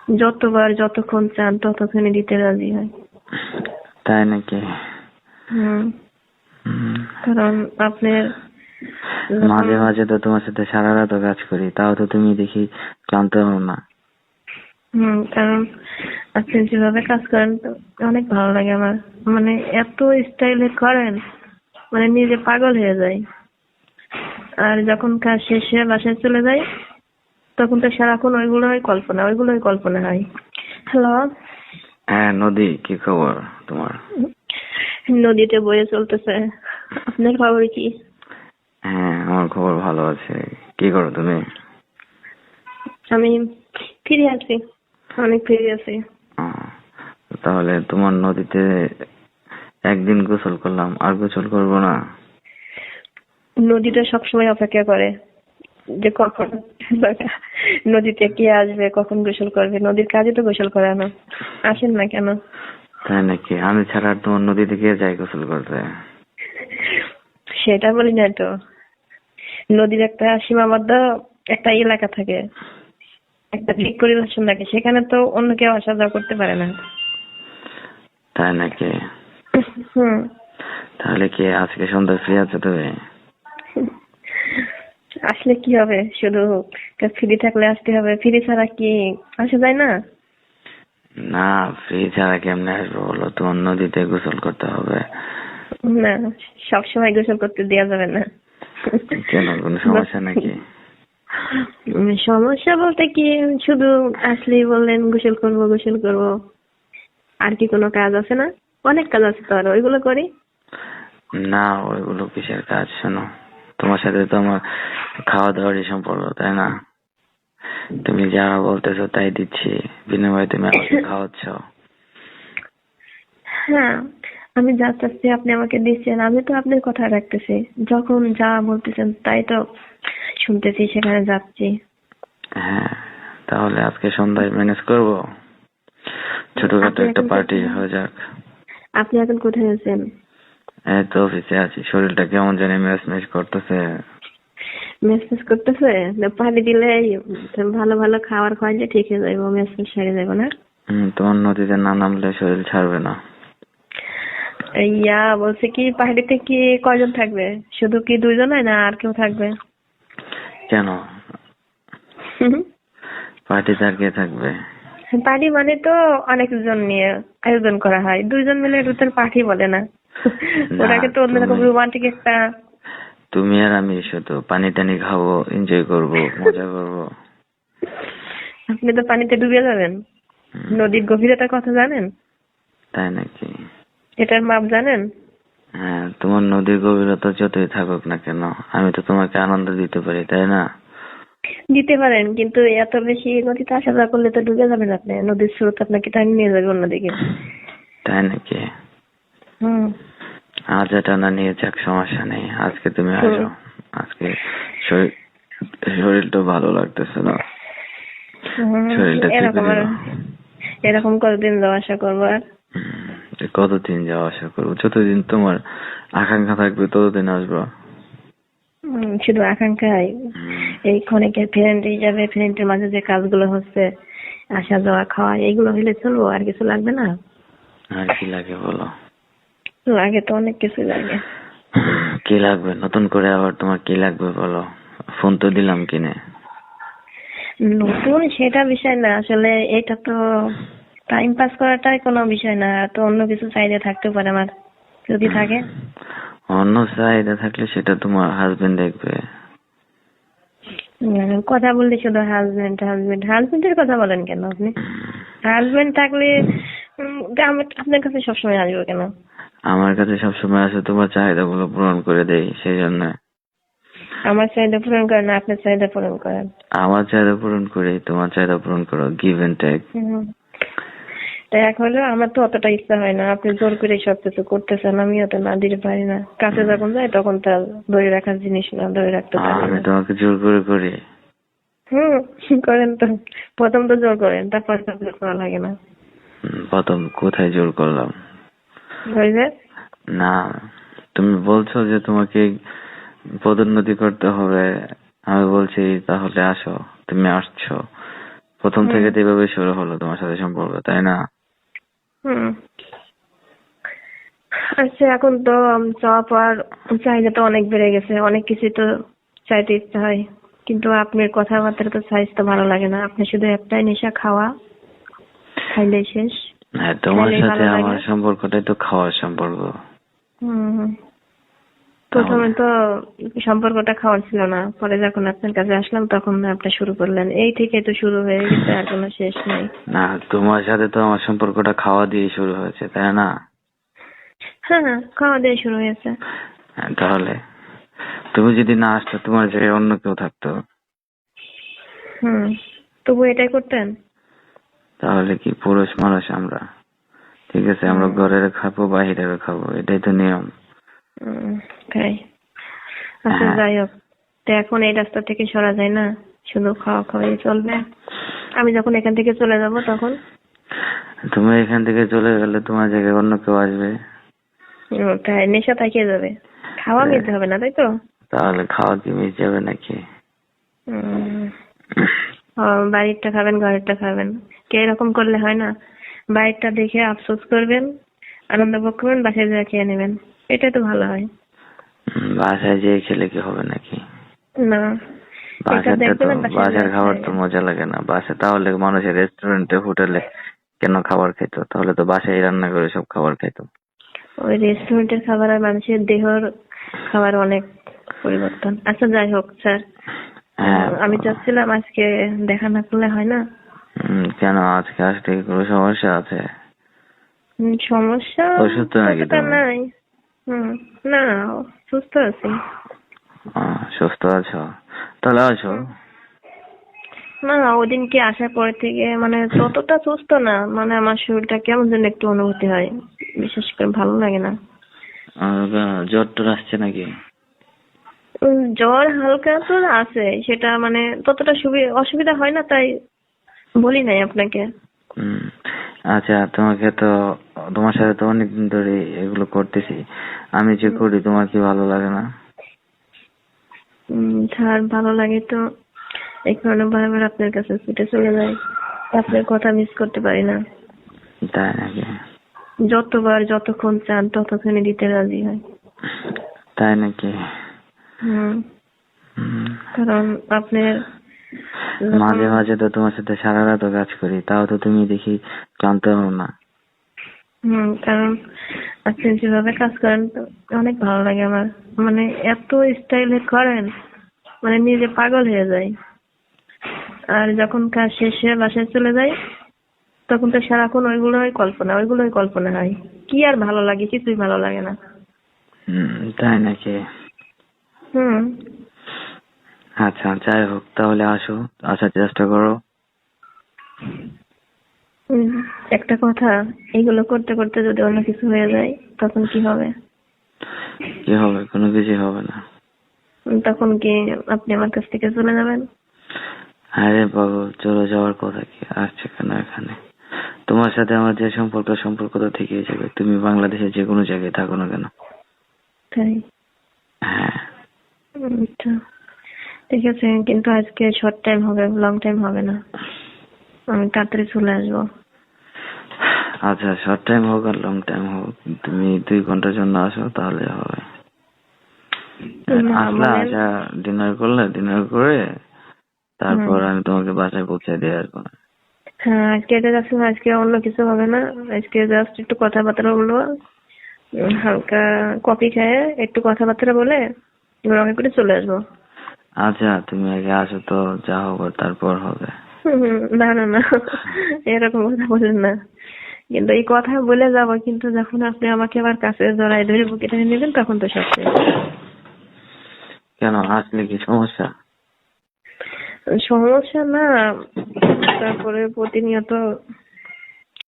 যতবার যতক্ষণ চান ততক্ষণই দিতে রাজি হয়। তাই নাকি? হুম। কারণ আপনার মাঝে মাঝে তো তোমার সাথে সারা রাত কাজ করি, তাও তো তুমি দেখি ক্লান্ত হও না। কারণ আপনি যেভাবে কাজ করেন তো অনেক ভালো লাগে আমার। মানে এত স্টাইলে করেন, মানে নিজে পাগল হয়ে যায়। আর যখন কাজ শেষে বাসায় চলে যাই তখন তো সারাক্ষণ ওইগুলোই কল্পনা হয়। হ্যালো। হ্যাঁ নদী, কি খবর তোমার? নদীতে বয়ে চলতেছে। আপনার খবর কি? হ্যাঁ আমার খবর ভালো আছে। কি করো তুমি? আমি ফিরে আছি, অনেক ফিরে আছি। তাহলে তোমার নদীতে একদিন গোসল করলাম, আর গোসল করবো না? নদীটা সবসময় অপেক্ষা করে যে কখন নদীতে কে আসবে, কখন গোসল করবে। নদীর কাজে তো গোসল করানো। আসেন না কেন? তাই নাকি? আমি ছাড়া আর তোমার নদীতে কে যায় গোসল করতে? সেটা বলি না তো। নদীর একটা সীমাবদ্ধ একটা এলাকা থাকে, একটা ঠিক পরিদর্শন থাকে, সেখানে তো অন্য কেউ আসা যাওয়া করতে পারে না। তাই নাকি? হুম। তাহলে কি আজকে সন্ধ্যা ফ্রি আছো তুমি? আসলে কি হবে, শুধু ফ্রি থাকলে আসতে হবে? ফ্রি ছাড়া কি আসা যায় না? না ফ্রি ছাড়া কেমনে আসবো বলো? তোমার নদীতে গোসল করতে হবে। না, সবসময় গোসল করতে দেওয়া যাবে না। কেন, কোনো সমস্যা নাকি? সমস্যা বলতে কি, শুধু আসলেই বললেন গোসল করব, আর কি কোনো কাজ আছে না? অনেক কাজ আছে তো, আর ওইগুলো করি। না ওইগুলো কিসের কাজ? শোনো, তোমার সাথে তো আমার খাওয়া দাওয়ারই সম্পর্ক, তাই না? তুমি যা বলতেছো তাই দিচ্ছি, বিনিময়ে তুমি আমাকে খাওয়াচ্ছ। হ্যাঁ, আমি যা চাচ্ছি আপনি আমাকে দিচ্ছেন, আমি তো আপনার কথা রাখতেছি। যখন যা বলতেছেন তাই তো শুনতেছি, সেখানে যাচ্ছি। হ্যাঁ, তাহলে আজকে সন্ধ্যায় ম্যানেজ করবো, ছোটখাটো একটা পার্টি হয়ে যাক। আপনি এখন কোথায় আছেন? এই তো অফিসে আছি, শরীরটা কেমন জানি ম্যাচ করতেছে। মেসেজ করতেছে? পানি দিলে ভালো ভালো খাবার খাওয়াইলে ঠিক হয়ে যাবো, মেসেজ সেরে যাবো না? তোমার নদীতে না নামলে শরীর ছাড়বে না। ইয়া বলছে কি, পাহাড়িতে কি কয়জন থাকবে? শুধু কি 2 জন, না আর কেউ থাকবে? কেন, পার্টিতে আর কে থাকবে? পার্টি মানে তো অনেকজন নিয়ে আয়োজন করা হয়, 2 জন মিলে রুতের পার্টি বলে না। ওটাকে তো অন্যরকম রোমান্টিক একটা। তুমি আর আমি শুধু পানি টানি খাবো, এনজয় করবো, মজা করবো। আপনি তো পানিতে ডুবে যাবেন। নদীর গভীরতার কথা জানেন? তাই নাকি? এটার মাপ জানেন? হ্যাঁ, তোমার নদীর গভীরতা যতই থাকুক না কেন, আমি তো তোমাকে আনন্দ দিতে পারি, তাই না? দিতে পারেন, কিন্তু এত বেশি নদীতে আসা যাওয়া করলে তো ডুবে যাবেন আপনি। নদীর স্রোত আপনাকে টানি নিয়ে যাবে অন্যদিকে। তাই নাকি? হুম। আজ এটা না নিয়ে যাক, সমস্যা নেই। আজকে তুমি আসো, আজকে শরীরটা ভালো লাগতেছে না, শরীরটা চেপে দিল। এরকম কতদিন যাওয়া আসা করবো আর? কতদিন যাওয়া আসা করবো? যতদিন তোমার আকাঙ্ক্ষা থাকবে ততদিন আসবো। শুধু আকাঙ্ক্ষাই? এই ক্ষণিকের ফ্রেন্ড হিসাবে, ফ্রেন্ডের মাঝে যে কাজগুলো হচ্ছে, আসা যাওয়া খাওয়া, এইগুলো হইলে চলবো? আর কিছু লাগবে না? আর কি লাগে বলো? লাগে তো, অনেক কিছু লাগে। কি লাগবে নতুন করে আবার? তোমার কি লাগবে বলো? ফোন তো দিলাম কিনে। নতুন সেটা বিষয় না, আসলে এটা তো টাইম পাস করাটাই কোনো বিষয় না, তো অন্য কিছু চাইতে থাকতে পারে আমার, যদি থাকে। অন্য চাহিদা থাকলে সেটা তোমার হাজবেন্ড দেখবে। কথা বললে শুধু হাজবেন্ডের কথা বলেন কেন আপনি? হাজবেন্ড থাকলে আপনার কাছে সবসময় আসবো কেন? আমার কাছে সবসময় আসে তোমার চাহিদাগুলো পূরণ করে দেই, সেই জন্য। আমার চাহিদা পূরণ করেন না, আপনার চাহিদা পূরণ করেন? আমার চাহিদা পূরণ করি, তোমার চাহিদা পূরণ করো, গিভ এন্ড টেক। তাই এখন আমার তো অতটা ইচ্ছা হয় না, আপনি জোর করে সবকিছু করতেছেন, আমিও তো না দিতে পারি না। কাছে যখন যাই তখন তার ধরে রাখার জিনিস না, ধরে রাখতে পারি আমি না। তোমাকে জোর করে করি? করেন তো, প্রথম তো জোর করেন, তারপর তো জোর করা লাগে না। প্রথম কোথায় জোর করলাম? ওই যে না, তুমি বলছো যে তোমাকে পদোন্নতি করতে হবে, আমি বলছি তাহলে আসো, তুমি আসছো, প্রথম থেকে তো এভাবে শুরু হলো তোমার সাথে সম্পর্ক, তাই না? হুম। আচ্ছা, এখন তো চাওয়া পাওয়ার চাহিদা তো অনেক বেড়ে গেছে, অনেক কিছু তো চাইতে ইচ্ছা হয়, কিন্তু আপনার কথাবার্তা তো সাইজ তো ভালো লাগে না। আপনি শুধু একটাই নেশা, খাওয়া, খাইলেই শেষ। হ্যাঁ, তোমার খাইলেই সাথে ভালো আমার লাগে। সম্পর্কটাই তো খাওয়ার সম্পর্ক। হুম। তাহলে প্রথমে তো সম্পর্কটা খাওয়ার ছিল না, পরে যখন আপনার কাছে আসলাম তখন আপনি শুরু করলেন। এই থেকে তো শুরু হয়ে গেছে, আর কোনো শেষ নাই। না, তোমার সাথে তো আমার সম্পর্কটা খাওয়া দিয়ে শুরু হয়েছে, তাই না? হ্যাঁ, খাওয়া দিয়ে শুরু হয়েছে। হ্যাঁ, তাহলে তুমি যদি না আসতো, তোমার জায়গায় অন্য কেউ থাকতো, হুম। তবু এটাই করতেন? তাহলে কি পুরুষ মানুষ আমরা, ঠিক আছে, আমরা হুম। ঘরের খাবো বাহিরের খাবো, এটাই তো নিয়ম। তাই? আচ্ছা, হ্যাঁ, যাই হোক, তো এখন এই রাস্তা থেকে সরা যায় না, শুধু খাওয়া খাওয়াই চলবে? আমি যখন এখান থেকে চলে যাব তখন? তুমি এখান থেকে চলে গেলে তোমার জায়গায় অন্য কেউ আসবে। তাই? নেশা থাকিয়ে যাবে, খাওয়া মিলতে হবে না, তাই তো? তাহলে খাওয়া কি মিস যাবে নাকি? উম, ও, বাড়িরটা খাবেন, ঘরেরটা খাবেন, কে এরকম করলে হয় না? বাইরেরটা দেখে আফসোস করবেন, আনন্দ ভোগ করবেন, বাসায় যা খেয়ে নেবেন, এটাই তো ভালো হয়। বাসায় যেয়ে খেলে কি হবে নাকি? না, এটা বাসারটা তো, দেখবেন আর বাসায় যা বাসার খাবার তো খাবেন। মজা লাগে না বাসা, তাহলে মানুষের রেস্টুরেন্টে হোটেলে কেন খাবার খেত? তাহলে তো বাসায় রান্না করে সব খাবার খেত। ওই রেস্টুরেন্টের খাবার আর মানুষের দেহর খাবার অনেক পরিবর্তন। আচ্ছা, যাই হোক স্যার, হ্যাঁ, আমি চাচ্ছিলাম আজকে দেখা না করলে হয় না? কেন আজকে আসলে কি কোনো সমস্যা আছে? সমস্যা অসুস্থ নাকি ততটা তুমি? নাই। না, সুস্থ আছি। সুস্থ আছো? তাহলে আছো। হুম। না, ওদিনকে আসার পর থেকে মানে ততটা সুস্থ না, মানে আমার শরীরটা কেমন যেন একটু অনুভূতি হয়, বিশেষ করে ভালো লাগে না। জ্বর টর আসছে নাকি? জ্বর হালকা তো আছে, সেটা মানে ততটা অসুবিধা হয় না, তাই বলি নাই আপনাকে। হুম, আচ্ছা, তোমাকে তো, তোমার সাথে তো অনেকদিন ধরে এগুলো করতেছি, আমি যে করি তোমার কি ভালো লাগে না? স্যার, ভালো লাগে তো, এই কারণে বারবার আপনার কাছে ছুটে চলে যাই, আপনার কথা মিস করতে পারি না। তাই নাকি? যতবার যতক্ষণ চান ততক্ষণই দিতে রাজি হয়। তাই নাকি? হুম। হুম, কারণ আপনার মাঝে মাঝে তো তোমার সাথে সারা রাতও কাজ করি, তাও তো তুমি দেখি ক্লান্ত হও না। কারণ আপনি যেভাবে কাজ করেন তো অনেক ভালো লাগে আমার, মানে এত স্টাইলে করেন, মানে নিজে পাগল হয়ে যায়। আর যখন কাজ শেষে বাসায় চলে যাই তখন তো সারাক্ষণ ওইগুলোই কল্পনা হয়, কি আর ভালো লাগে? কিছুই ভালো লাগে না। তাই নাকি? হুম। আচ্ছা, যাই হোক, তাহলে আসো, আসার চেষ্টা করো। হুম, একটা কথা, এইগুলো করতে করতে যদি অন্য কিছু হয়ে যায় তখন কি হবে? কি হবে? কোনো কিছু হবে না। তখন কি আপনি আমার কাছ থেকে চলে যাবেন? আরে বাবু, চলে যাওয়ার কথা কি আসছে কেন এখানে? তোমার সাথে আমার যে সম্পর্ক তো থেকেই যাবে, তুমি বাংলাদেশের যে কোনো জায়গায় থাকো না কেন। তাই? হ্যাঁ। আচ্ছা, ঠিক আছে, কিন্তু আজকে শর্ট টাইম হবে, লং টাইম হবে না, আমি তাড়াতাড়ি চলে আসবো। আচ্ছা, শর্ট টাইম হোক আর লং টাইম হোক, তুমি 2 ঘন্টার জন্য আসো তাহলে হবে। না আসলা, মানে, আসা, ডিনার করলে, ডিনার করে তারপর হুম, আমি তোমাকে বাসায় পৌঁছে দিয়ে আসবো। হ্যাঁ, আজকে এটা যাচ্ছে না, আজকে অন্য কিছু হবে না, আজকে জাস্ট একটু কথাবার্তা বলবো, হালকা কফি খেয়ে একটু কথাবার্তা বলে রঙে করে চলে আসবো। আচ্ছা, তুমি আগে আসো তো, যা হবে তারপর হবে। না না না, এরকম কথা বলেন না। কিন্তু এই কথা বলে যাবো, কিন্তু যখন আপনি আমাকে আবার কাছে জড়াই ধরে বুকে টেনে নেবেন তখন তো সব শেষ। কেন, আসলে কি সমস্যা? সমস্যা না, তারপরে প্রতিনিয়ত